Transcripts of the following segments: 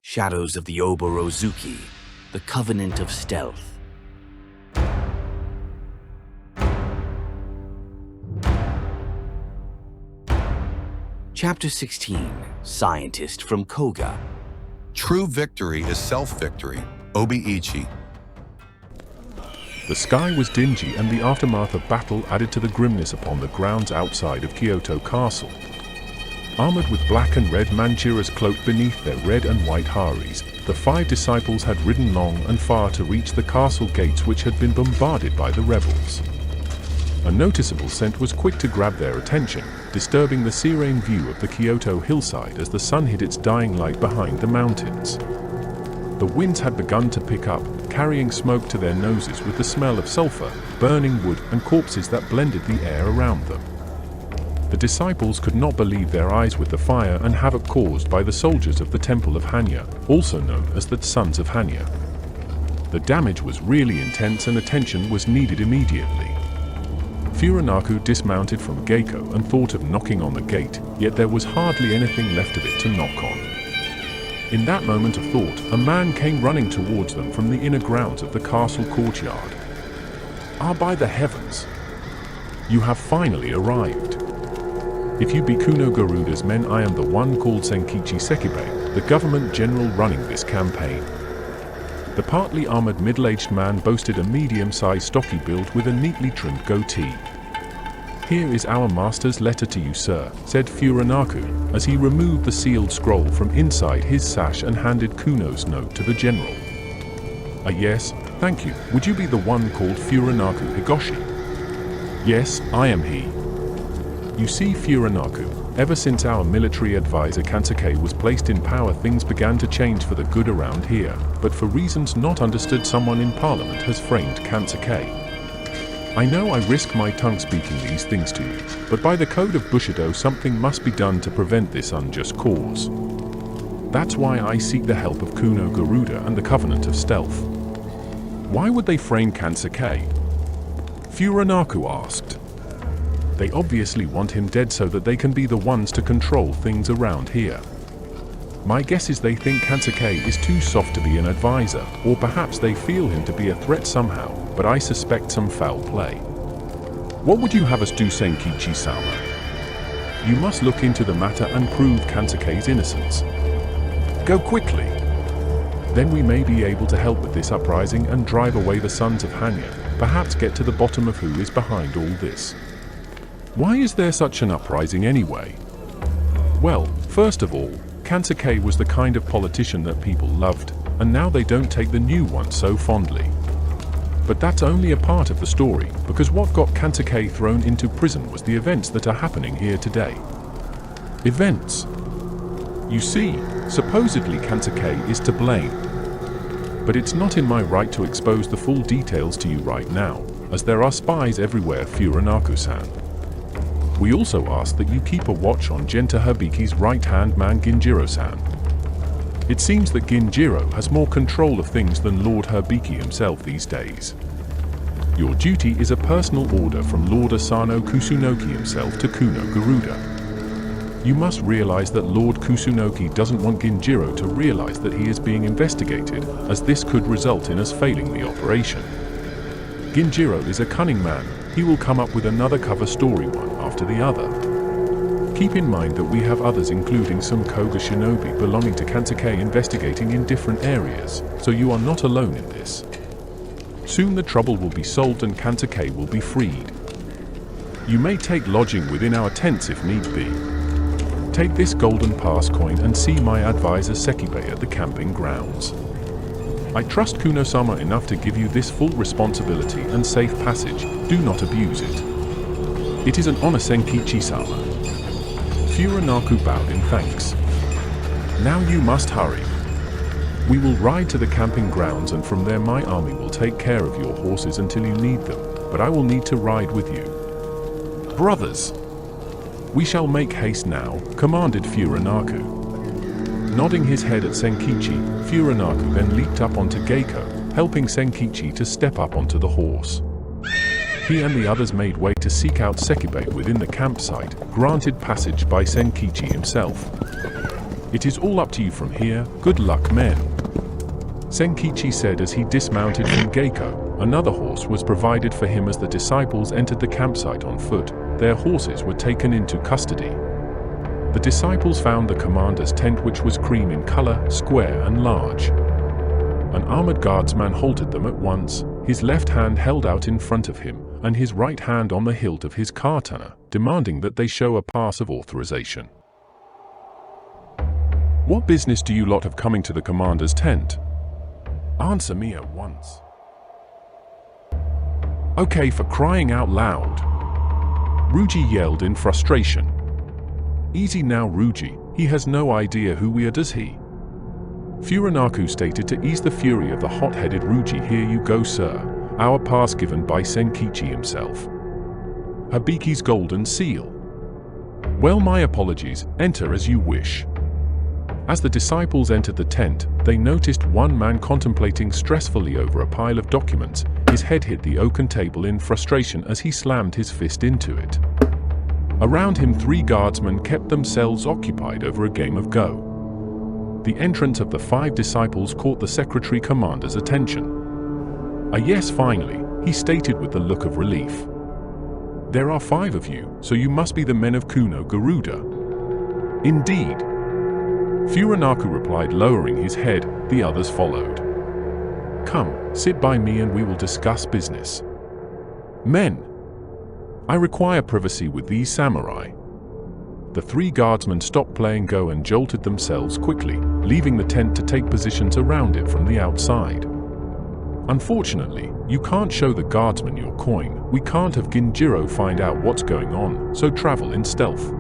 Shadows of the Oborozuki, the Covenant of Stealth. Chapter 16, Scientist from Koga. True victory is self-victory. Obi-Ichi. The sky was dingy and the aftermath of battle added to the grimness upon the grounds outside of Kyoto Castle. Armored with black and red Manchuras cloaked beneath their red and white haris, the 5 disciples had ridden long and far to reach the castle gates which had been bombarded by the rebels. A noticeable scent was quick to grab their attention, disturbing the serene view of the Kyoto hillside as the sun hid its dying light behind the mountains. The winds had begun to pick up, carrying smoke to their noses with the smell of sulfur, burning wood and corpses that blended the air around them. The disciples could not believe their eyes with the fire and havoc caused by the soldiers of the Temple of Hanya, also known as the Sons of Hanya. The damage was really intense and attention was needed immediately. Furanaku dismounted from Geiko and thought of knocking on the gate, yet there was hardly anything left of it to knock on. In that moment of thought, a man came running towards them from the inner grounds of the castle courtyard. "Ah, by the heavens! You have finally arrived. If you be Kuno Garuda's men, I am the one called Senkichi Sekibe, the government general running this campaign." The partly armored middle-aged man boasted a medium-sized stocky build with a neatly trimmed goatee. "Here is our master's letter to you, sir," said Furanaku, as he removed the sealed scroll from inside his sash and handed Kuno's note to the general. Yes, thank you. Would you be the one called Furanaku Higoshi?" "Yes, I am he." "You see, Furanaku, ever since our military advisor Kansuke was placed in power, things began to change for the good around here, but for reasons not understood, someone in parliament has framed Kansuke. I know I risk my tongue speaking these things to you, but by the code of Bushido something must be done to prevent this unjust cause. That's why I seek the help of Kuno Garuda and the Covenant of Stealth." "Why would they frame Kansuke?" Furanaku asked. "They obviously want him dead so that they can be the ones to control things around here. My guess is they think Kansuke is too soft to be an advisor, or perhaps they feel him to be a threat somehow, but I suspect some foul play." "What would you have us do, Senkichi-sama?" "You must look into the matter and prove Kansuke's innocence. Go quickly. Then we may be able to help with this uprising and drive away the Sons of Hanya, perhaps get to the bottom of who is behind all this." "Why is there such an uprising anyway?" "Well, first of all, Kansuke was the kind of politician that people loved, and now they don't take the new one so fondly. But that's only a part of the story, because what got Kansuke thrown into prison was the events that are happening here today." "Events?" "You see, supposedly Kansuke is to blame. But it's not in my right to expose the full details to you right now, as there are spies everywhere, Furanaku-san. We also ask that you keep a watch on Genta Hibiki's right-hand man Ginjiro-san. It seems that Ginjiro has more control of things than Lord Hibiki himself these days. Your duty is a personal order from Lord Asano Kusunoki himself to Kuno Garuda. You must realize that Lord Kusunoki doesn't want Ginjiro to realize that he is being investigated, as this could result in us failing the operation. Ginjiro is a cunning man. He will come up with another cover story one after the other. Keep in mind that we have others, including some Koga Shinobi belonging to Kansuke, investigating in different areas, so you are not alone in this. Soon the trouble will be solved and Kansuke will be freed. You may take lodging within our tents if need be. Take this golden pass coin and see my advisor Sekibe at the camping grounds. I trust Kuno-sama enough to give you this full responsibility and safe passage. Do not abuse it. It is an honor, Senkichi-sama." Furanaku bowed in thanks. "Now you must hurry. We will ride to the camping grounds and from there my army will take care of your horses until you need them, but I will need to ride with you." "Brothers, we shall make haste now," commanded Furanaku. Nodding his head at Senkichi, Furanaku then leaped up onto Geiko, helping Senkichi to step up onto the horse. he and the others made way to seek out Sekibe within the campsite, granted passage by Senkichi himself. "It is all up to you from here, good luck, men," Senkichi said as he dismounted from Geiko. Another horse was provided for him as the disciples entered the campsite on foot. Their horses were taken into custody. The disciples found the commander's tent, which was cream in color, square and large. An armored guardsman halted them at once, his left hand held out in front of him, and his right hand on the hilt of his katana, demanding that they show a pass of authorization. "What business do you lot have coming to the commander's tent? Answer me at once." "Okay, for crying out loud," Ruji yelled in frustration. "Easy now, Ruji, he has no idea who we are, does he?" Furanaku stated to ease the fury of the hot-headed Ruji. "Here you go, sir, our pass given by Senkichi himself. Hibiki's golden seal. Well, my apologies, enter as you wish." As the disciples entered the tent, they noticed one man contemplating stressfully over a pile of documents. His head hit the oaken table in frustration as he slammed his fist into it. Around him, 3 guardsmen kept themselves occupied over a game of Go. The entrance of the 5 disciples caught the secretary commander's attention. "Ah yes, finally," he stated with a look of relief. "There are 5 of you, so you must be the men of Kuno Garuda." "Indeed," Furanaku replied, lowering his head. The others followed. "Come, sit by me and we will discuss business." "Men, I require privacy with these samurai." The 3 guardsmen stopped playing Go and jolted themselves quickly, leaving the tent to take positions around it from the outside. "Unfortunately, you can't show the guardsmen your coin. We can't have Ginjiro find out what's going on, so travel in stealth.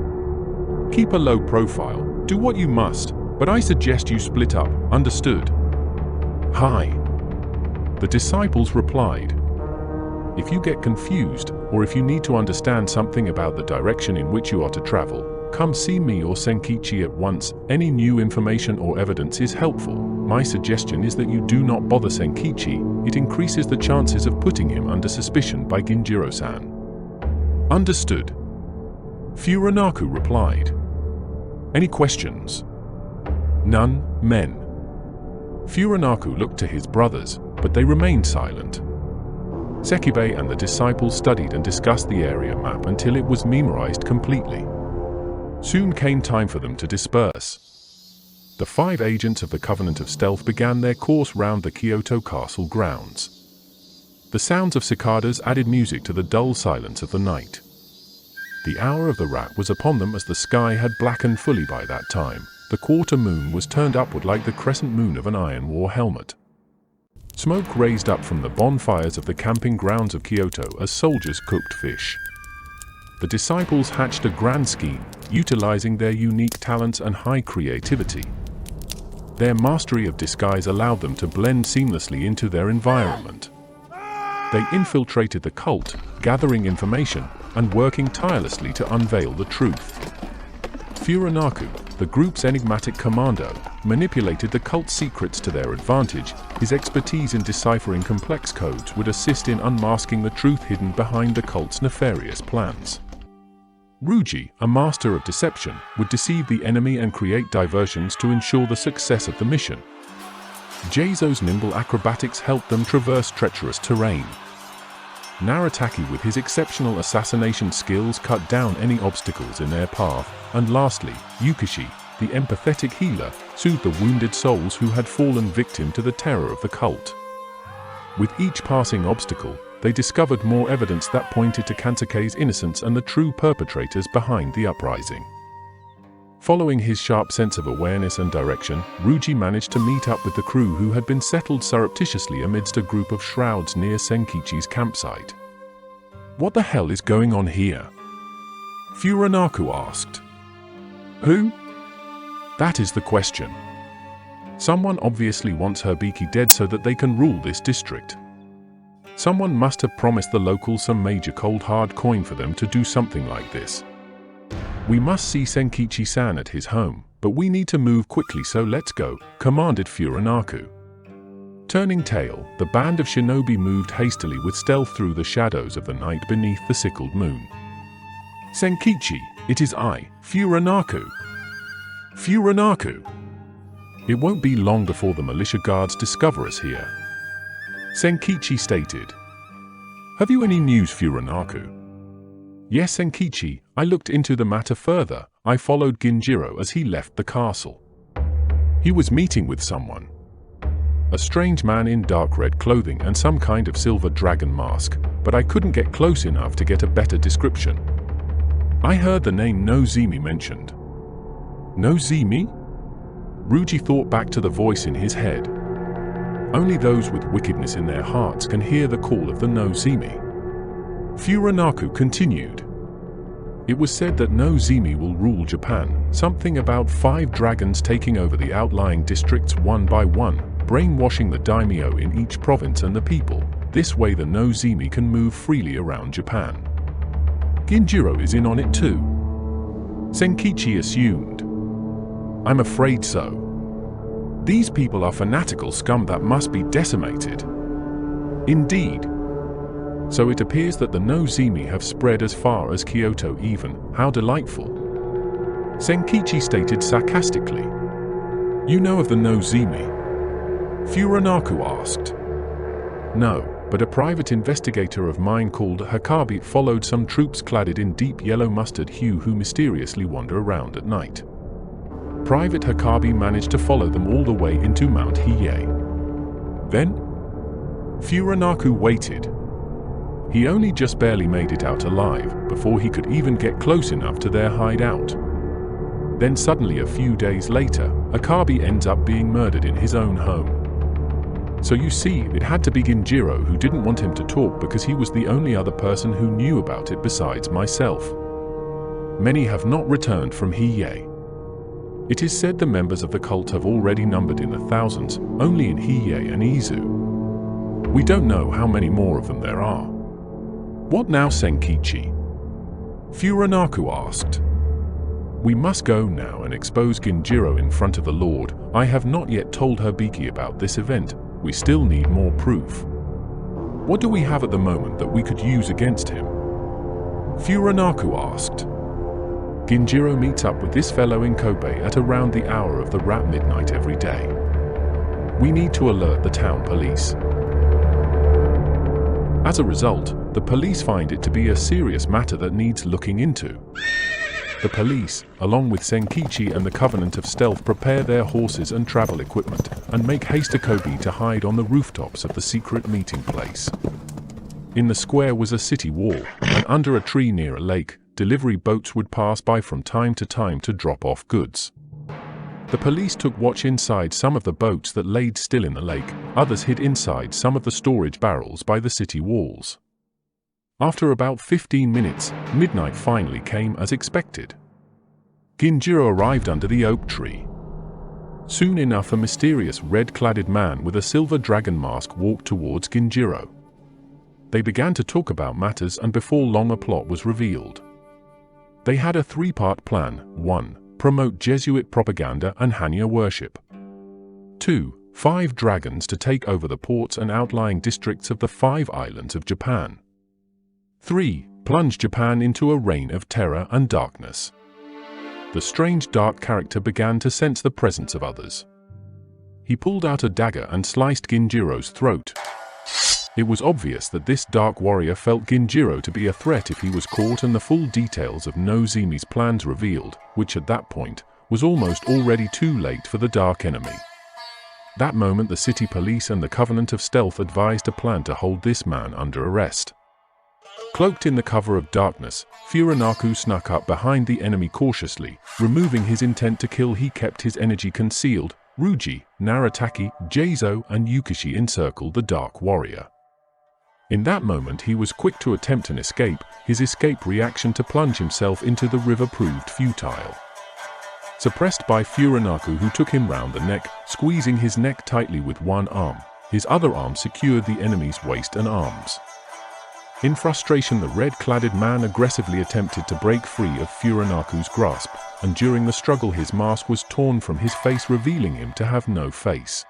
Keep a low profile, do what you must, but I suggest you split up, understood?" "Hi," the disciples replied. "If you get confused, or if you need to understand something about the direction in which you are to travel, come see me or Senkichi at once. Any new information or evidence is helpful. My suggestion is that you do not bother Senkichi. It increases the chances of putting him under suspicion by Ginjiro-san." "Understood," Furanaku replied. "Any questions?" "None, men." Furanaku looked to his brothers, but they remained silent. Sekibe and the disciples studied and discussed the area map until it was memorized completely. Soon came time for them to disperse. The 5 agents of the Covenant of Stealth began their course round the Kyoto Castle grounds. The sounds of cicadas added music to the dull silence of the night. The hour of the rat was upon them as the sky had blackened fully by that time. The quarter moon was turned upward like the crescent moon of an iron war helmet. Smoke raised up from the bonfires of the camping grounds of Kyoto as soldiers cooked fish. The disciples hatched a grand scheme, utilizing their unique talents and high creativity. Their mastery of disguise allowed them to blend seamlessly into their environment. They infiltrated the cult, gathering information, and working tirelessly to unveil the truth. Furanaku, the group's enigmatic commando, manipulated the cult's secrets to their advantage. His expertise in deciphering complex codes would assist in unmasking the truth hidden behind the cult's nefarious plans. Ruji, a master of deception, would deceive the enemy and create diversions to ensure the success of the mission. Jeizo's nimble acrobatics helped them traverse treacherous terrain. Narataki, with his exceptional assassination skills, cut down any obstacles in their path. And lastly, Yukishi, the empathetic healer, soothed the wounded souls who had fallen victim to the terror of the cult. With each passing obstacle, they discovered more evidence that pointed to Kansuke's innocence and the true perpetrators behind the uprising. Following his sharp sense of awareness and direction, Ruji managed to meet up with the crew who had been settled surreptitiously amidst a group of shrouds near Senkichi's campsite. "What the hell is going on here?" Furanaku asked. "Who?" "That is the question. Someone obviously wants Hibiki dead so that they can rule this district. Someone must have promised the locals some major cold hard coin for them to do something like this. We must see Senkichi-san at his home, but we need to move quickly, so let's go," commanded Furanaku. Turning tail, the band of shinobi moved hastily with stealth through the shadows of the night beneath the sickled moon. Senkichi, it is I, Furanaku. Furanaku. It won't be long before the militia guards discover us here. Senkichi stated. Have you any news, Furanaku? Yes, Senkichi, I looked into the matter further. I followed Ginjiro as he left the castle. He was meeting with someone. A strange man in dark red clothing and some kind of silver dragon mask, but I couldn't get close enough to get a better description. I heard the name Nozimi mentioned. Nozimi? Ruji thought back to the voice in his head. Only those with wickedness in their hearts can hear the call of the Nozimi. Furanaku continued. It was said that Nozimi will rule Japan, something about 5 dragons taking over the outlying districts one by one, brainwashing the daimyo in each province and the people. This way the Nozimi can move freely around Japan. Ginjiro is in on it too. Senkichi assumed. I'm afraid so. These people are fanatical scum that must be decimated. Indeed. So it appears that the Nozimi have spread as far as Kyoto even. How delightful. Senkichi stated sarcastically. You know of the Nozimi? Furanaku asked. No, but a private investigator of mine called A.K.A. followed some troops clad in deep yellow mustard hue who mysteriously wander around at night. Private A.K.A. managed to follow them all the way into Mount Hiei. Then? Furanaku waited. He only just barely made it out alive before he could even get close enough to their hideout. Then suddenly a few days later, A.K.A. ends up being murdered in his own home. So you see, it had to be Ginjiro who didn't want him to talk because he was the only other person who knew about it besides myself. Many have not returned from Hiei. It is said the members of the cult have already numbered in the thousands, only in Hiei and Izu. We don't know how many more of them there are. What now, Senkichi? Furanaku asked. We must go now and expose Ginjiro in front of the Lord. I have not yet told Hibiki about this event. We still need more proof. What do we have at the moment that we could use against him? Furanaku asked. Ginjiro meets up with this fellow in Kobe at around the hour of the rat midnight every day. We need to alert the town police. As a result, the police find it to be a serious matter that needs looking into. The police, along with Senkichi and the Covenant of Stealth, prepare their horses and travel equipment, and make haste to Kobe to hide on the rooftops of the secret meeting place. In the square was a city wall, and under a tree near a lake, delivery boats would pass by from time to time to drop off goods. The police took watch inside some of the boats that laid still in the lake, others hid inside some of the storage barrels by the city walls. After about 15 minutes, midnight finally came as expected. Ginjiro arrived under the oak tree. Soon enough, a mysterious red-cladded man with a silver dragon mask walked towards Ginjiro. They began to talk about matters, and before long a plot was revealed. They had a 3-part plan. 1. Promote Jesuit propaganda and Hanya worship. 2. 5 dragons to take over the ports and outlying districts of the 5 islands of Japan. 3. Plunge Japan into a reign of terror and darkness. The strange dark character began to sense the presence of others. He pulled out a dagger and sliced Ginjiro's throat. It was obvious that this dark warrior felt Ginjiro to be a threat if he was caught and the full details of Nozimi's plans revealed, which at that point was almost already too late for the dark enemy. That moment the city police and the Covenant of Stealth advised a plan to hold this man under arrest. Cloaked in the cover of darkness, Furanaku snuck up behind the enemy cautiously, removing his intent to kill. He kept his energy concealed. Ruji, Narataki, Jeizo, and Yukishi encircled the dark warrior. In that moment he was quick to attempt an escape. His escape reaction to plunge himself into the river proved futile. Suppressed by Furanaku, who took him round the neck, squeezing his neck tightly with one arm, his other arm secured the enemy's waist and arms. In frustration, the red-cladded man aggressively attempted to break free of Furanaku's grasp, and during the struggle his mask was torn from his face, revealing him to have no face.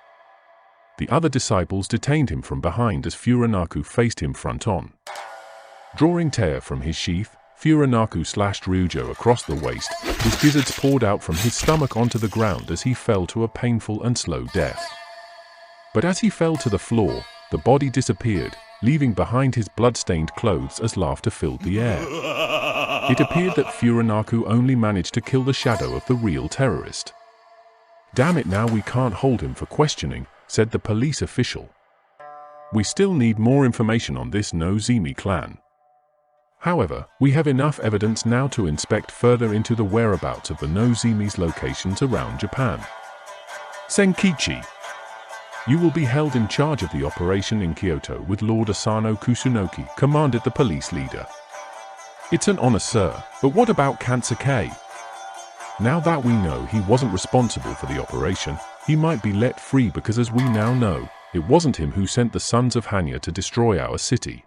The other disciples detained him from behind as Furanaku faced him front on. Drawing tear from his sheath, Furanaku slashed Ryujo across the waist. His gizzards poured out from his stomach onto the ground as he fell to a painful and slow death. But as he fell to the floor, the body disappeared, leaving behind his blood-stained clothes as laughter filled the air. It appeared that Furanaku only managed to kill the shadow of the real terrorist. "Damn it, now we can't hold him for questioning," said the police official. "We still need more information on this Nozumi clan. However, we have enough evidence now to inspect further into the whereabouts of the Nozumi's locations around Japan. Senkichi, you will be held in charge of the operation in Kyoto with Lord Asano Kusunoki," commanded the police leader. "It's an honor, sir, but what about Kansuke? Now that we know he wasn't responsible for the operation, he might be let free because, as we now know, it wasn't him who sent the Sons of Hanya to destroy our city."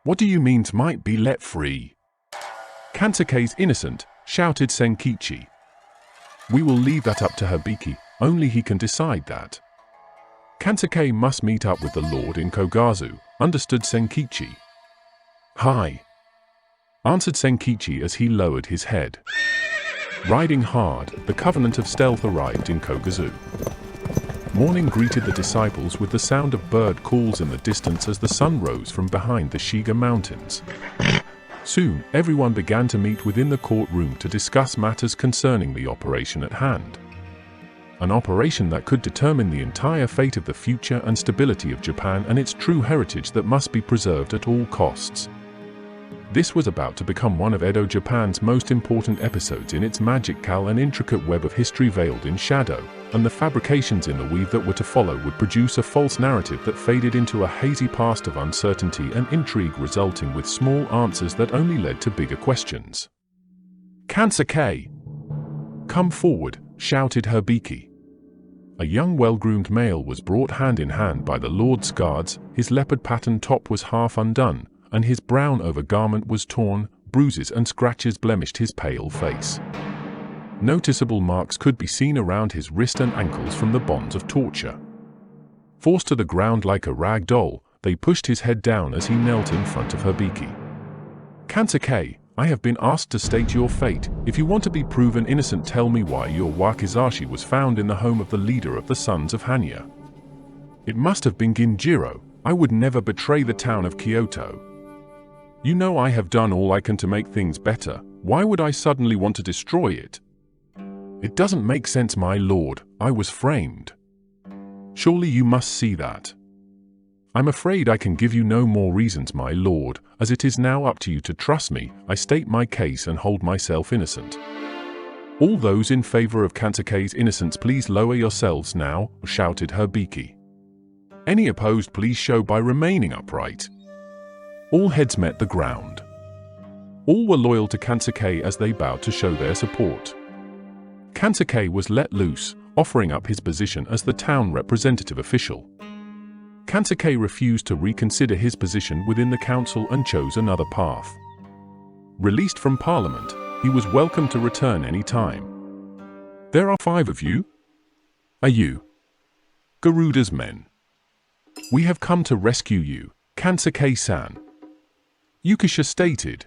"What do you mean might be let free?" "Kansuke's innocent," shouted Senkichi. "We will leave that up to Hibiki, only he can decide that." "Kansuke must meet up with the Lord in Kogazu," understood Senkichi. "Hi," answered Senkichi as he lowered his head. Riding hard, the Covenant of Stealth arrived in Kogazu. Morning greeted the disciples with the sound of bird calls in the distance as the sun rose from behind the Shiga Mountains. Soon, everyone began to meet within the courtroom to discuss matters concerning the operation at hand. An operation that could determine the entire fate of the future and stability of Japan and its true heritage that must be preserved at all costs. This was about to become one of Edo Japan's most important episodes in its magical and intricate web of history veiled in shadow, and the fabrications in the weave that were to follow would produce a false narrative that faded into a hazy past of uncertainty and intrigue, resulting with small answers that only led to bigger questions. "Kansuke, come forward," shouted Hibiki. A young well-groomed male was brought hand in hand by the Lord's guards. His leopard-patterned top was half undone, and his brown overgarment was torn. Bruises and scratches blemished his pale face. Noticeable marks could be seen around his wrist and ankles from the bonds of torture. Forced to the ground like a rag doll, they pushed his head down as he knelt in front of Hibiki. "Kansuke, I have been asked to state your fate. If you want to be proven innocent, tell me why your wakizashi was found in the home of the leader of the Sons of Hanya." "It must have been Ginjiro. I would never betray the town of Kyoto. You know I have done all I can to make things better. Why would I suddenly want to destroy it?" "It doesn't make sense, my lord. I was framed. Surely you must see that." "I'm afraid I can give you no more reasons, my lord, as it is now up to you to trust me. I state my case and hold myself innocent." "All those in favor of Kansuke's innocence, please lower yourselves now," shouted Hibiki. "Any opposed, please show by remaining upright." All heads met the ground. All were loyal to Kansuke as they bowed to show their support. Kansuke was let loose, offering up his position as the town representative official. Kansuke refused to reconsider his position within the council and chose another path. Released from Parliament, he was welcome to return any time. "There are 5 of you? Are you Garuda's men? We have come to rescue you, Kansuke-san," Yukisha stated.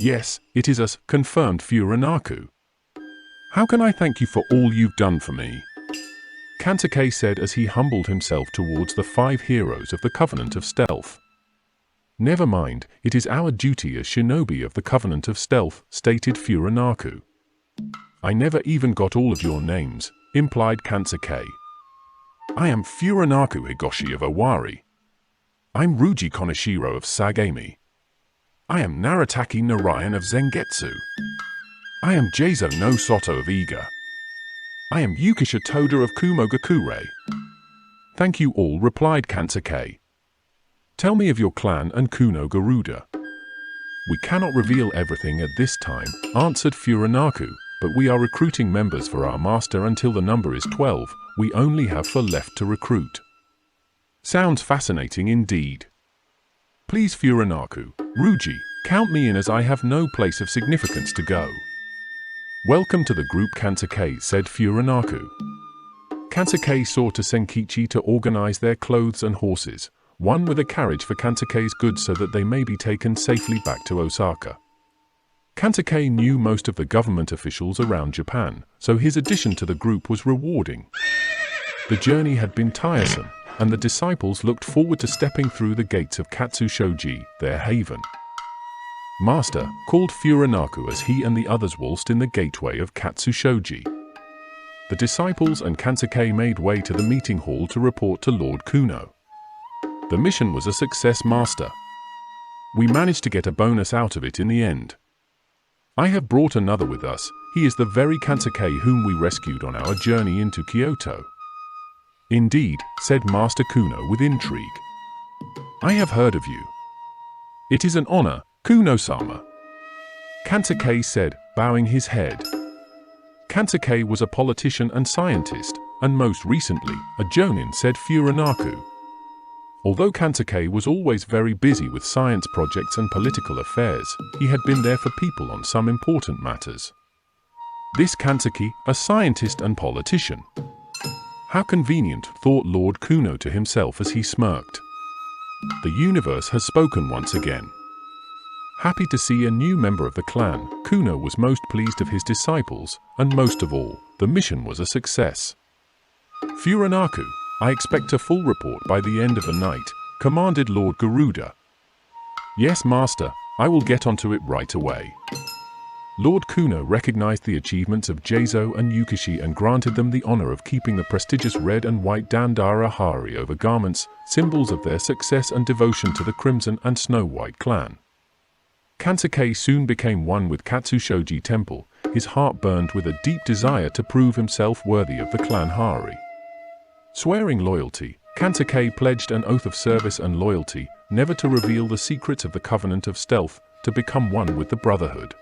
"Yes, it is us," confirmed Furanaku. "How can I thank you for all you've done for me?" Kansuke said as he humbled himself towards the 5 heroes of the Covenant of Stealth. "Never mind, it is our duty as shinobi of the Covenant of Stealth," stated Furanaku. "I never even got all of your names," implied Kansuke. "I am Furanaku Higoshi of Owari. I'm Ruji Konoshiro of Sagami. I am Narataki Narayan of Zengetsu. I am Jeizo no Soto of Iga. I am Yukisha Toda of Kumogakure." "Thank you all," replied Kansuke. "Tell me of your clan and Kuno Garuda." "We cannot reveal everything at this time," answered Furanaku, "but we are recruiting members for our master until the number is 12. We only have 4 left to recruit." "Sounds fascinating indeed. Please, Furanaku, Ruji, count me in as I have no place of significance to go." "Welcome to the group, Kansuke," said Furanaku. Kansuke saw to Senkichi to organize their clothes and horses, one with a carriage for Kansuke's goods so that they may be taken safely back to Osaka. Kansuke knew most of the government officials around Japan, so his addition to the group was rewarding. The journey had been tiresome, and the disciples looked forward to stepping through the gates of Katsushoji, their haven. Master called Furanaku as he and the others waltzed in the gateway of Katsushoji. The disciples and Kansuke made way to the meeting hall to report to Lord Kuno. The mission was a success, Master. We managed to get a bonus out of it in the end. I have brought another with us. He is the very Kansuke whom we rescued on our journey into Kyoto. Indeed, said Master Kuno with intrigue. I have heard of you. It is an honor, Kuno-sama. Kansuke said, bowing his head. Kansuke was a politician and scientist, and most recently, a jonin, said Furanaku. Although Kansuke was always very busy with science projects and political affairs, he had been there for people on some important matters. This Kansuke, a scientist and politician. How convenient, thought Lord Kuno to himself as he smirked. The universe has spoken once again. Happy to see a new member of the clan, Kuno was most pleased of his disciples, and most of all, the mission was a success. Furanaku, I expect a full report by the end of the night, commanded Lord Garuda. Yes, Master, I will get onto it right away. Lord Kuno recognized the achievements of Jeizo and Yukishi and granted them the honor of keeping the prestigious red and white Dandara Hari over garments, symbols of their success and devotion to the Crimson and Snow White clan. Kansuke soon became one with Katsushoji Temple. His heart burned with a deep desire to prove himself worthy of the clan Hari. Swearing loyalty, Kansuke pledged an oath of service and loyalty, never to reveal the secrets of the Covenant of Stealth, to become one with the Brotherhood.